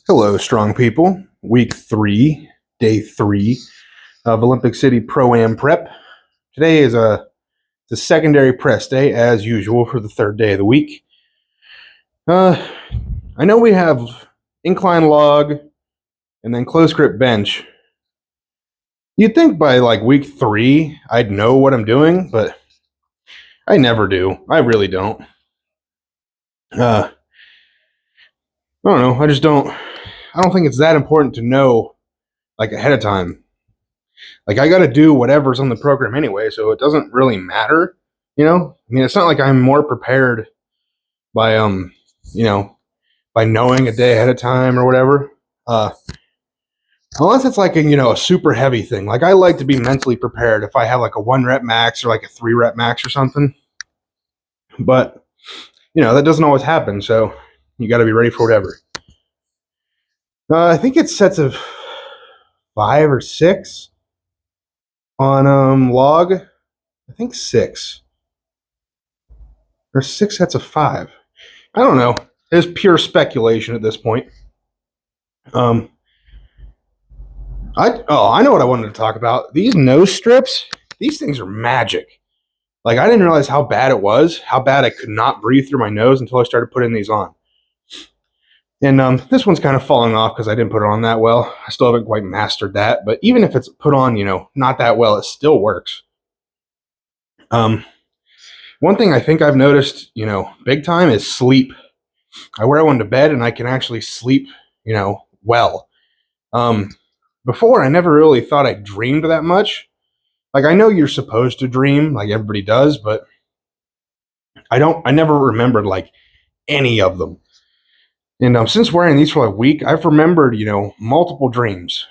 Hello, strong people. Week 3, day 3 of Olympic City Pro-Am Prep. Today is the secondary press day, as usual, for the third day of the week. I know we have incline log and then close grip bench. You'd think by like week 3 I'd know what I'm doing, but I never do. I really don't. I don't know. I don't think it's that important to know like ahead of time. Like I got to do whatever's on the program anyway, so it doesn't really matter, you know? I mean, it's not like I'm more prepared by by knowing a day ahead of time or whatever. Unless it's like a super heavy thing. Like I like to be mentally prepared if I have like a 1 rep max or like a 3 rep max or something. But that doesn't always happen, so you got to be ready for whatever. I think it's sets of 5 or 6 on log. I think 6 or 6 sets of 5. I don't know. It's pure speculation at this point. I know what I wanted to talk about. These nose strips, these things are magic. Like I didn't realize how bad it was, how bad I could not breathe through my nose until I started putting these on. And this one's kind of falling off because I didn't put it on that well. I still haven't quite mastered that, but even if it's put on, not that well, it still works. One thing I think I've noticed, big time is sleep. I wear one to bed and I can actually sleep, well. Before I never really thought I dreamed that much. Like I know you're supposed to dream, like everybody does, but I never remembered like any of them. And since wearing these for like a week, I've remembered, multiple dreams,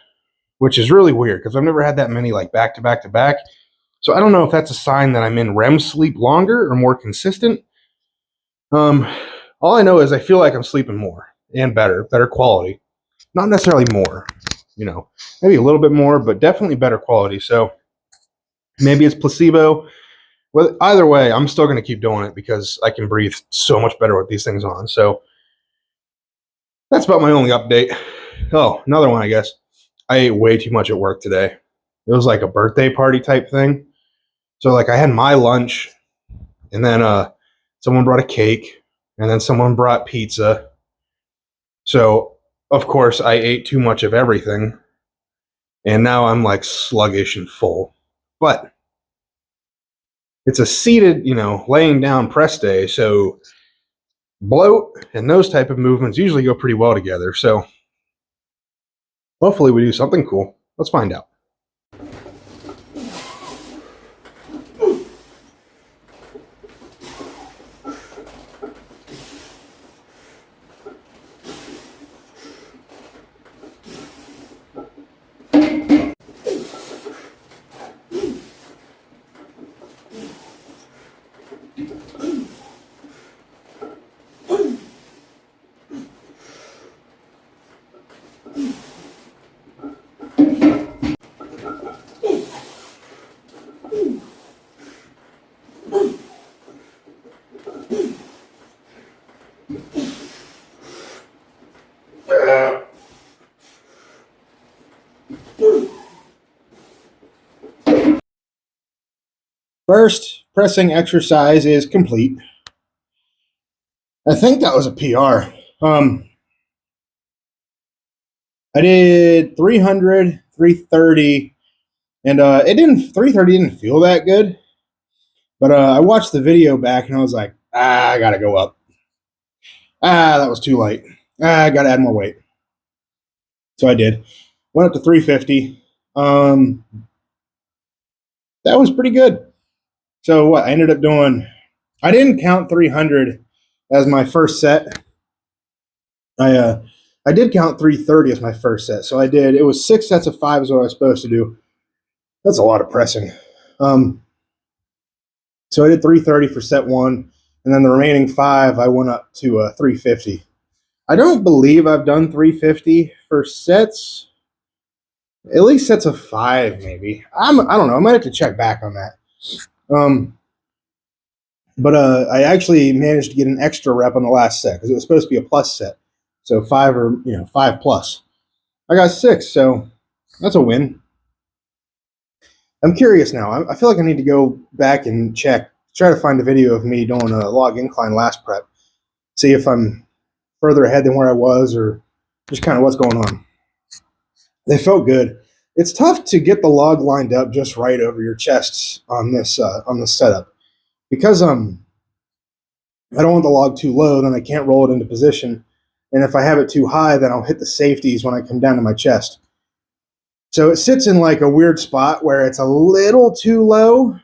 which is really weird because I've never had that many like back to back to back. So I don't know if that's a sign that I'm in REM sleep longer or more consistent. All I know is I feel like I'm sleeping more and better quality. Not necessarily more, maybe a little bit more, but definitely better quality. So maybe it's placebo. Well, either way, I'm still going to keep doing it because I can breathe so much better with these things on. So that's about my only update. Oh, another one, I guess. I ate way too much at work today. It was like a birthday party type thing. So like I had my lunch and then someone brought a cake and then someone brought pizza. So of course I ate too much of everything. And now I'm like sluggish and full. But it's a seated, laying down press day. So bloat and those type of movements usually go pretty well together. So hopefully we do something cool. Let's find out. First pressing exercise is complete. I think that was a PR. I did 300, 330, and 330 didn't feel that good. But I watched the video back and I was like, I gotta go up. That was too light. I gotta add more weight. So I did. Went up to 350. That was pretty good. So what I ended up doing, I didn't count 300 as my first set. I did count 330 as my first set. So it was 6 sets of 5 is what I was supposed to do. That's a lot of pressing. So I did 330 for set 1, and then the remaining 5 I went up to 350. I don't believe I've done 350 for sets. At least sets of 5, maybe. I don't know. I might have to check back on that. But I actually managed to get an extra rep on the last set because it was supposed to be a plus set. So 5 or 5 plus. I got 6, so that's a win. I'm curious now. I feel like I need to go back and try to find a video of me doing a log incline last prep. See if I'm further ahead than where I was, or just kind of what's going on. They felt good. It's tough to get the log lined up just right over your chest on this setup, because I don't want the log too low, then I can't roll it into position. And if I have it too high, then I'll hit the safeties when I come down to my chest. So it sits in like a weird spot where it's a little too low,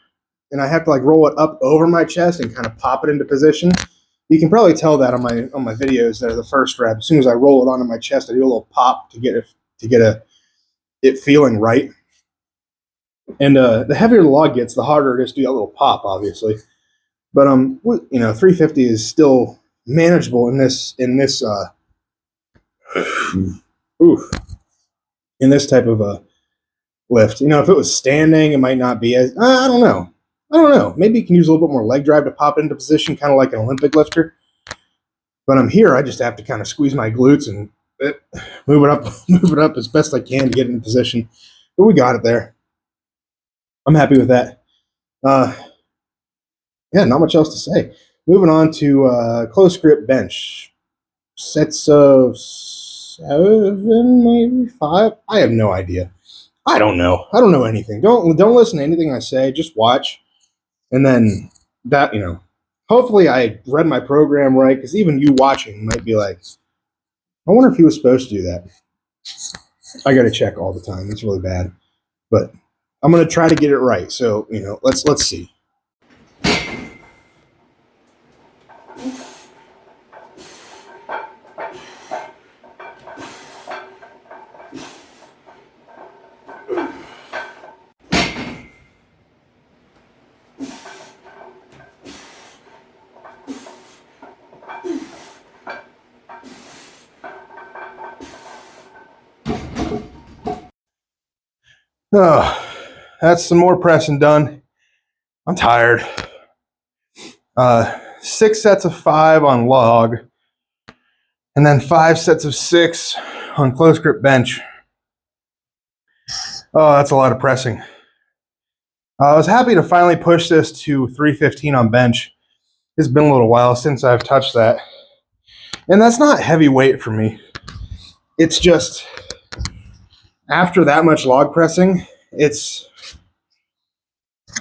and I have to like roll it up over my chest and kind of pop it into position. You can probably tell that on my videos there, the first rep. As soon as I roll it onto my chest, I do a little pop to get it feeling right. And the heavier the log gets, the harder it is to do that little pop, obviously. But 350 is still manageable in this type of a lift. If it was standing, it might not be as I don't know. Maybe you can use a little bit more leg drive to pop into position, kind of like an Olympic lifter. But I'm here. I just have to kind of squeeze my glutes and move it up as best I can to get in position. But we got it there. I'm happy with that. Yeah, not much else to say. Moving on to close grip bench. Sets of 7, maybe 5. I have no idea. I don't know. I don't know anything. Don't listen to anything I say. Just watch. And then that, hopefully I read my program right, because even you watching might be like, I wonder if he was supposed to do that. I got to check all the time. It's really bad. But I'm going to try to get it right. So, let's see. Oh, that's some more pressing done. I'm tired. 6 sets of 5 on log, and then 5 sets of 6 on close grip bench. Oh, that's a lot of pressing. I was happy to finally push this to 315 on bench. It's been a little while since I've touched that. And that's not heavy weight for me. It's just, after that much log pressing,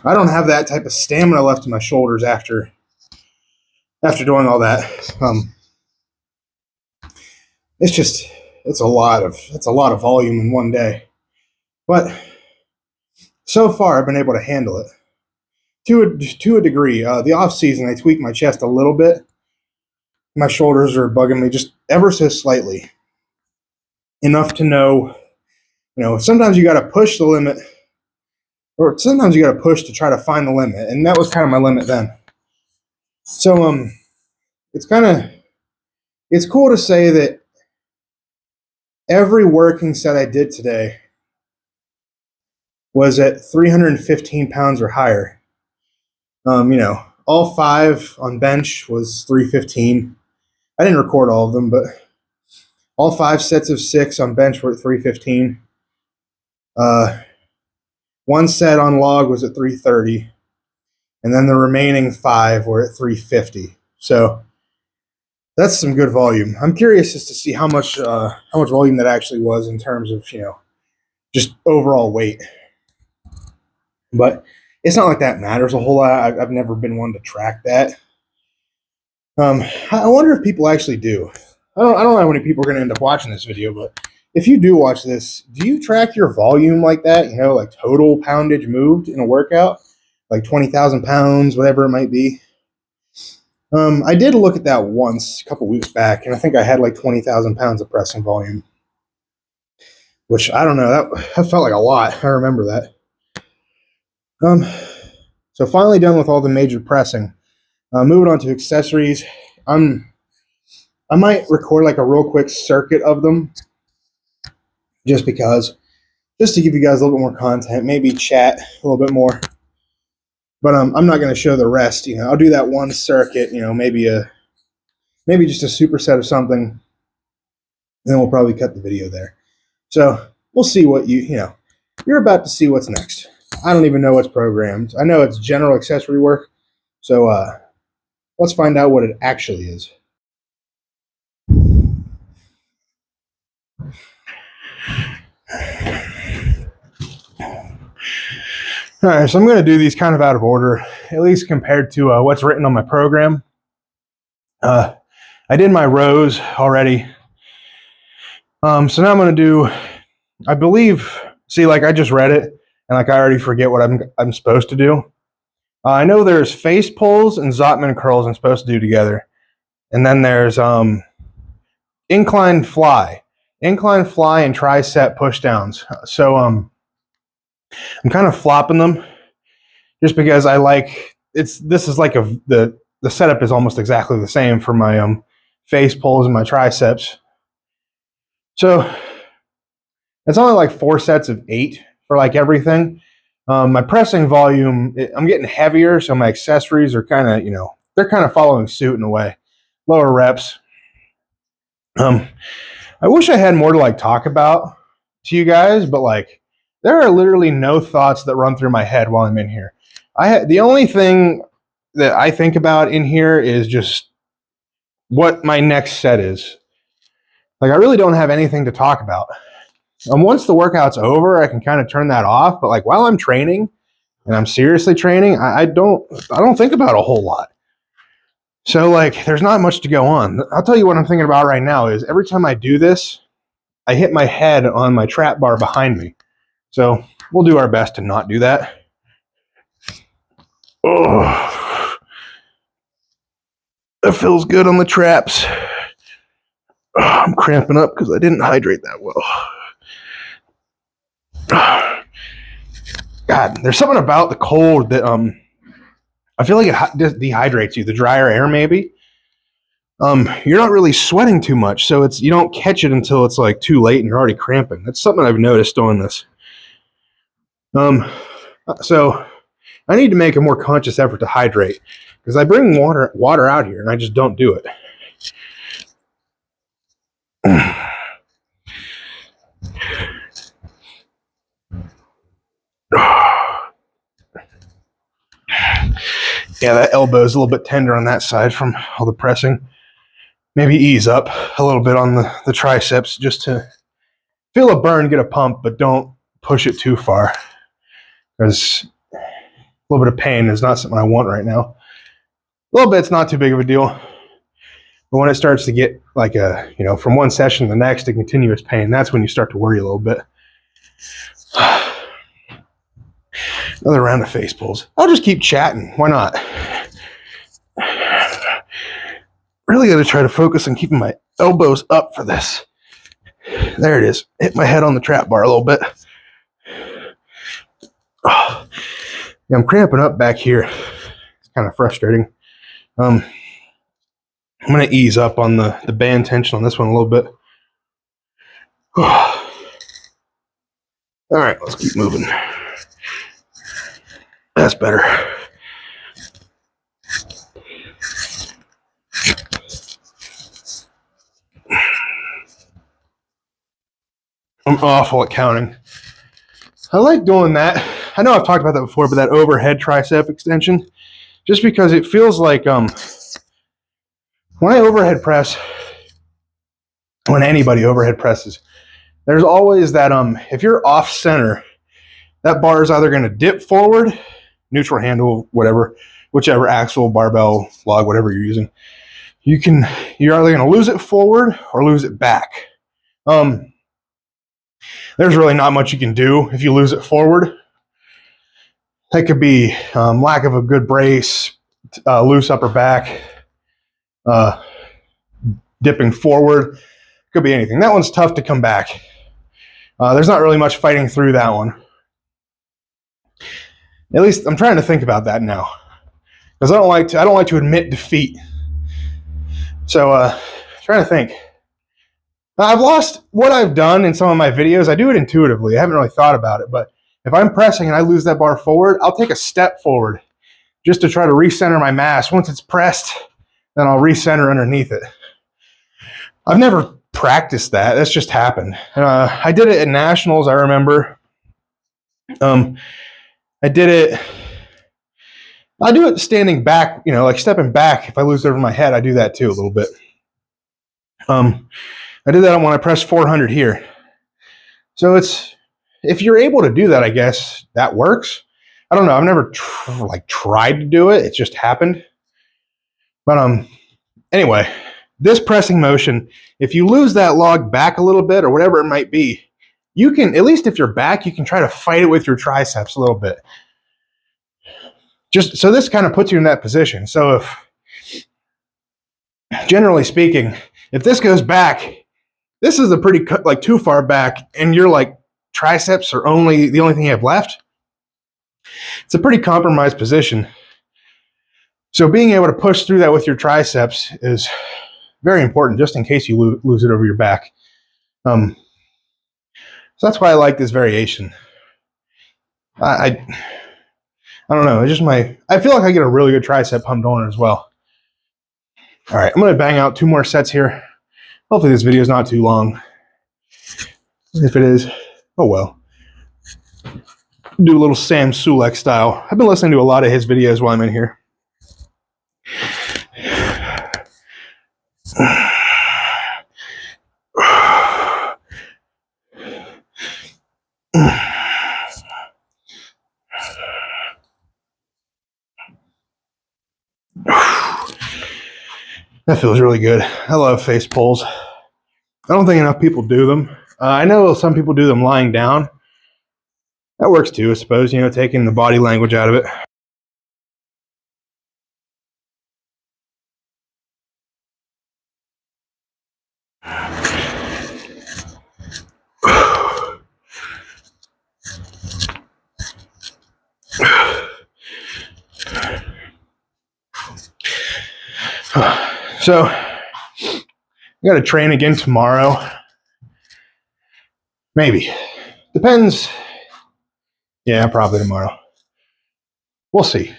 I don't have that type of stamina left in my shoulders after doing all that. It's a lot of volume in one day. But so far I've been able to handle it to a degree. The off season, I tweaked my chest a little bit. My shoulders are bugging me just ever so slightly, enough to know, sometimes you got to push the limit, or sometimes you got to push to try to find the limit, and that was kind of my limit then. So it's cool to say that every working set I did today was at 315 pounds or higher. All 5 on bench was 315. I didn't record all of them, but all 5 sets of 6 on bench were at 315. One set on log was at 330, and then the remaining 5 were at 350. So that's some good volume. I'm curious as to see how much volume that actually was in terms of just overall weight. But it's not like that matters a whole lot. I've never been one to track that. I wonder if people actually do. I don't know how many people are going to end up watching this video, but if you do watch this, do you track your volume like that? Like total poundage moved in a workout, like 20,000 pounds, whatever it might be. I did look at that once a couple weeks back, and I think I had like 20,000 pounds of pressing volume, which I don't know. That felt like a lot. I remember that. So finally done with all the major pressing. Moving on to accessories. I might record like a real quick circuit of them, just to give you guys a little bit more content, maybe chat a little bit more. But I'm not going to show the rest. I'll do that one circuit. Maybe just a superset of something, And then we'll probably cut the video there. So we'll see what you're about to see what's next. I don't even know what's programmed. I know it's general accessory work. So let's find out what it actually is. All right, so I'm going to do these kind of out of order, at least compared to what's written on my program. I did my rows already. So now I'm going to do, I believe, see, like I just read it, and like I already forget what I'm supposed to do. I know there's face pulls and Zottman curls I'm supposed to do together. And then there's incline fly and tricep push downs. So I'm kind of flopping them just because I like this is like the setup is almost exactly the same for my face pulls and my triceps. So it's only like 4 sets of 8 for like everything. My pressing volume, I'm getting heavier, so my accessories are kind of, they're kind of following suit in a way. Lower reps. I wish I had more to like talk about to you guys, but like there are literally no thoughts that run through my head while I'm in here. The only thing that I think about in here is just what my next set is. Like I really don't have anything to talk about. Once the workout's over, I can kind of turn that off. But like while I'm training and I'm seriously training, I don't think about a whole lot. So like there's not much to go on. I'll tell you what I'm thinking about right now is every time I do this, I hit my head on my trap bar behind me. So we'll do our best to not do that. Oh, that feels good on the traps. Oh, I'm cramping up because I didn't hydrate that well. God, there's something about the cold that I feel like it dehydrates you. The drier air, maybe. You're not really sweating too much, so you don't catch it until it's like too late and you're already cramping. That's something I've noticed doing this. So I need to make a more conscious effort to hydrate because I bring water out here and I just don't do it. Yeah, that elbow is a little bit tender on that side from all the pressing. Maybe ease up a little bit on the triceps just to feel a burn, get a pump, but don't push it too far because a little bit of pain is not something I want right now. A little bit's not too big of a deal, but when it starts to get like from one session to the next, a continuous pain, that's when you start to worry a little bit. Another round of face pulls. I'll just keep chatting. Why not? Really got to try to focus on keeping my elbows up for this. There it is. Hit my head on the trap bar a little bit. Oh, yeah, I'm cramping up back here. It's kind of frustrating. I'm going to ease up on the band tension on this one a little bit. All right, let's keep moving. That's better. I'm awful at counting. I like doing that. I know I've talked about that before, but that overhead tricep extension, just because it feels like when I overhead press, when anybody overhead presses, there's always that if you're off center, that bar is either going to dip forward, neutral handle, whichever axle, barbell, log, whatever you're using. You're either going to lose it forward or lose it back. There's really not much you can do if you lose it forward. That could be lack of a good brace, loose upper back, dipping forward. Could be anything. That one's tough to come back. There's not really much fighting through that one. At least I'm trying to think about that now, because I don't like to admit defeat. So trying to think. I've lost what I've done in some of my videos. I do it intuitively. I haven't really thought about it, but if I'm pressing and I lose that bar forward, I'll take a step forward just to try to recenter my mass. Once it's pressed, then I'll recenter underneath it. I've never practiced that. That's just happened. I did it at nationals, I remember. I did it. I do it standing back, you know, like stepping back. If I lose over my head, I do that too a little bit. I did that when I pressed 400 here. So if you're able to do that, I guess that works. I don't know. I've never tried to do it. It just happened. But anyway, this pressing motion, if you lose that log back a little bit or whatever it might be, you can, at least if you're back, you can try to fight it with your triceps a little bit. Just so this kind of puts you in that position. So if, generally speaking, if this goes back, this is a pretty like too far back, and your like triceps are the only thing you have left. It's a pretty compromised position. So being able to push through that with your triceps is very important, just in case you lose it over your back. So that's why I like this variation. I don't know. It's just I feel like I get a really good tricep pumped on it as well. All right, I'm going to bang out 2 more sets here. Hopefully this video is not too long. If it is, oh well. Do a little Sam Sulek style. I've been listening to a lot of his videos while I'm in here. That feels really good. I love face pulls. I don't think enough people do them. I know some people do them lying down. That works too, I suppose, you know, taking the body language out of it. So, I got to train again tomorrow. Maybe. Depends. Yeah, probably tomorrow. We'll see.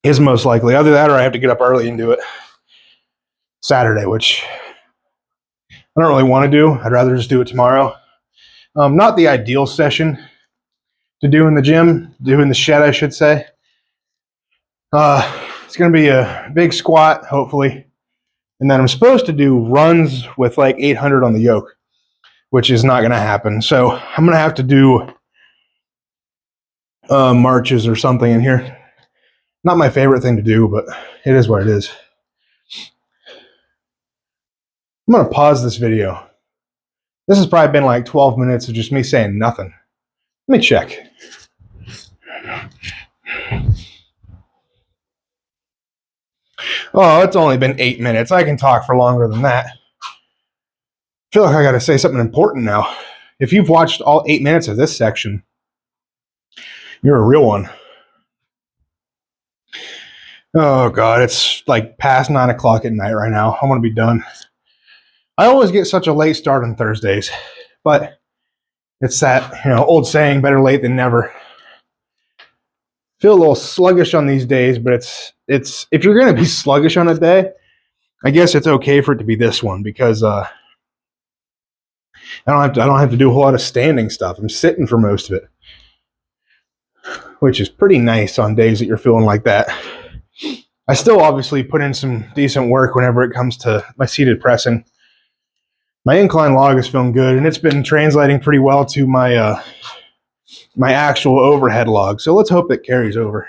Is most likely. Either that or I have to get up early and do it Saturday, which I don't really want to do. I'd rather just do it tomorrow. Not the ideal session to do in the gym, do in the shed, I should say. It's going to be a big squat, hopefully. And then I'm supposed to do runs with like 800 on the yoke, which is not going to happen. So I'm going to have to do marches or something in here. Not my favorite thing to do, but it is what it is. I'm going to pause this video. This has probably been like 12 minutes of just me saying nothing. Let me check. Oh, it's only been 8 minutes. I can talk for longer than that. I feel like I got to say something important now. If you've watched all 8 minutes of this section, you're a real one. Oh, God, it's like past 9 o'clock at night right now. I want to be done. I always get such a late start on Thursdays, but it's that, you know, old saying, better late than never. Feel a little sluggish on these days, but it's if you're going to be sluggish on a day, I guess it's okay for it to be this one because I don't have to do a whole lot of standing stuff. I'm sitting for most of it, which is pretty nice on days that you're feeling like that. I still obviously put in some decent work whenever it comes to my seated pressing. My incline log is feeling good, and it's been translating pretty well to my my actual overhead log. So let's hope it carries over.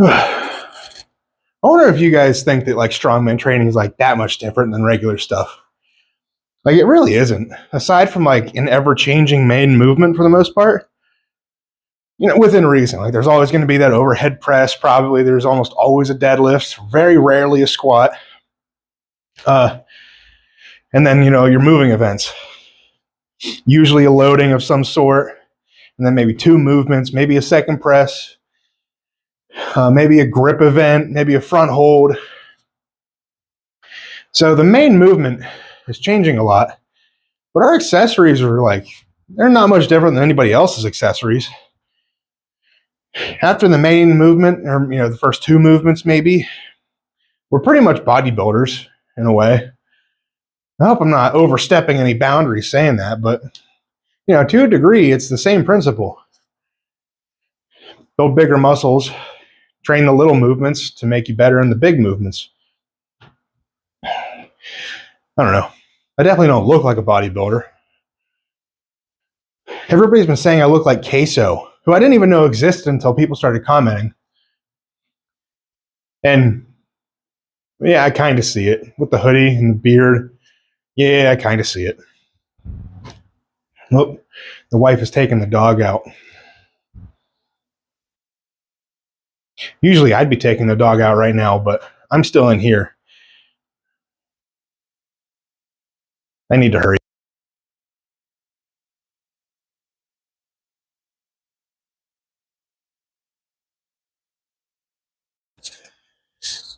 I wonder if you guys think that like strongman training is like that much different than regular stuff. Like it really isn't. Aside from like an ever-changing main movement for the most part, you know, within reason. Like there's always going to be that overhead press. Probably there's almost always a deadlift. Very rarely a squat. And then, you know, your moving events. Usually a loading of some sort. And then maybe 2 movements. Maybe a second press. Maybe a grip event. Maybe a front hold. So the main movement is changing a lot, but our accessories are like, they're not much different than anybody else's accessories. After the main movement, or the first two movements maybe, we're pretty much bodybuilders in a way. I hope I'm not overstepping any boundaries saying that, but to a degree, it's the same principle. Build bigger muscles, train the little movements to make you better in the big movements. I don't know. I definitely don't look like a bodybuilder. Everybody's been saying I look like Queso, who I didn't even know existed until people started commenting. And yeah, I kind of see it with the hoodie and the beard. Yeah, I kind of see it. Nope, the wife is taking the dog out. Usually I'd be taking the dog out right now, but I'm still in here. I need to hurry.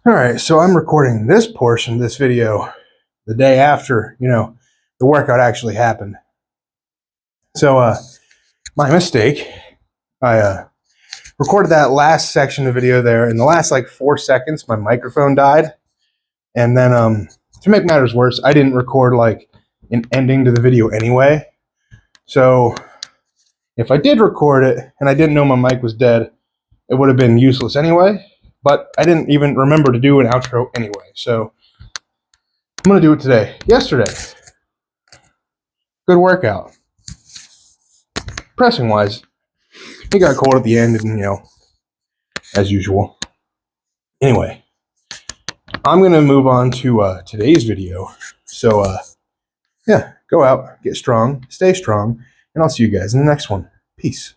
All right, so I'm recording this portion of this video the day after, the workout actually happened. So, my mistake. I recorded that last section of the video there. In the last 4 seconds, my microphone died. And then, to make matters worse, I didn't record an ending to the video anyway. So, if I did record it and I didn't know my mic was dead, it would have been useless anyway. But I didn't even remember to do an outro anyway. So, I'm going to do it today. Yesterday. Good workout. Pressing wise, it got cold at the end and, as usual. Anyway, I'm going to move on to today's video. So, yeah, go out, get strong, stay strong, and I'll see you guys in the next one. Peace.